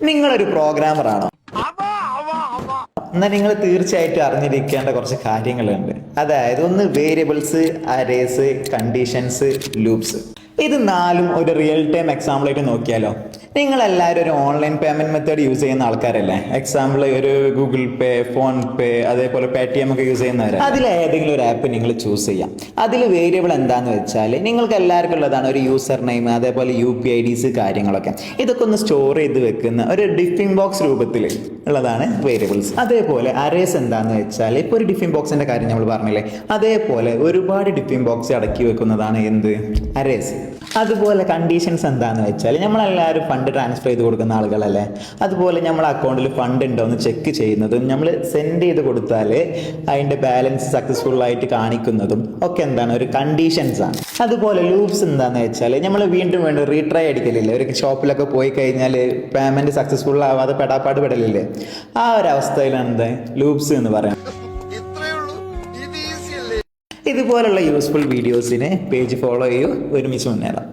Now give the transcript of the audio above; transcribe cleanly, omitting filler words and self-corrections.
നിങ്ങളൊരു പ്രോഗ്രാമറാണോ? എന്നാൽ നിങ്ങൾ തീർച്ചയായിട്ടും അറിഞ്ഞിരിക്കേണ്ട കുറച്ച് കാര്യങ്ങളുണ്ട്. അതായത് ഒന്ന് വേരിയബിൾസ്, അറേസ്, കണ്ടീഷൻസ്, ലൂപ്സ്. ഇത് നാലും ഒരു റിയൽ ടൈം എക്സാമ്പിൾ ആയിട്ട് നോക്കിയാലോ. നിങ്ങളെല്ലാവരും ഒരു ഓൺലൈൻ പേയ്മെന്റ് മെത്തേഡ് യൂസ് ചെയ്യുന്ന ആൾക്കാരല്ലേ? എക്സാമ്പിൾ ഒരു ഗൂഗിൾ പേ, ഫോൺ പേ, അതേപോലെ പേടിഎം ഒക്കെ യൂസ് ചെയ്യുന്നവരാണ്. അതിൽ ഏതെങ്കിലും ഒരു ആപ്പ് നിങ്ങൾ ചൂസ് ചെയ്യാം. അതിൽ വേരിയബിൾ എന്താന്ന് വെച്ചാൽ നിങ്ങൾക്ക് എല്ലാവർക്കും ഉള്ളതാണ് ഒരു യൂസർ നെയിം, അതേപോലെ UPIDs കാര്യങ്ങളൊക്കെ. ഇതൊക്കെ ഒന്ന് സ്റ്റോർ ചെയ്ത് വെക്കുന്ന ഒരു ഡിഫിൻ ബോക്സ് രൂപത്തിൽ ഉള്ളതാണ് വേരിയബിൾസ്. അതേപോലെ അറേസ് എന്താന്ന് വെച്ചാൽ ഇപ്പോൾ ഒരു ഡിഫിൻ ബോക്സിന്റെ കാര്യം നമ്മൾ പറഞ്ഞില്ലേ, അതേപോലെ ഒരുപാട് ഡിഫിൻ ബോക്സ് അടക്കി വെക്കുന്നതാണ് എന്ത്, അറേസ്. അതുപോലെ കണ്ടീഷൻസ് എന്താണെന്ന് വെച്ചാൽ നമ്മളെല്ലാവരും ഫണ്ട് ട്രാൻസ്ഫർ ചെയ്ത് കൊടുക്കുന്ന ആളുകളല്ലേ, അതുപോലെ നമ്മളെ അക്കൗണ്ടിൽ ഫണ്ട് ഉണ്ടോ എന്ന് ചെക്ക് ചെയ്യുന്നതും നമ്മൾ സെൻഡ് ചെയ്ത് കൊടുത്താൽ അതിൻ്റെ ബാലൻസ് സക്സസ്ഫുൾ ആയിട്ട് കാണിക്കുന്നതും ഒക്കെ എന്താണ്, ഒരു കണ്ടീഷൻസ് ആണ്. അതുപോലെ ലൂപ്സ് എന്താണെന്ന് വെച്ചാൽ നമ്മൾ വീണ്ടും റീട്രൈ അടിക്കലില്ലേ, ഒരു ഷോപ്പിലൊക്കെ പോയി കഴിഞ്ഞാൽ പേയ്മെൻറ്റ് സക്സസ്ഫുൾ ആവാതെ പെടാപ്പാട് പെടലില്ലേ, ആ ഒരു അവസ്ഥയിലാണ് എന്താ ലൂപ്സ് എന്ന് പറയുന്നത്. ഇതുപോലുള്ള യൂസ്ഫുൾ വീഡിയോസിന് പേജ് ഫോളോ ചെയ്യൂ. ഒരുമിച്ച് മുന്നേറാം.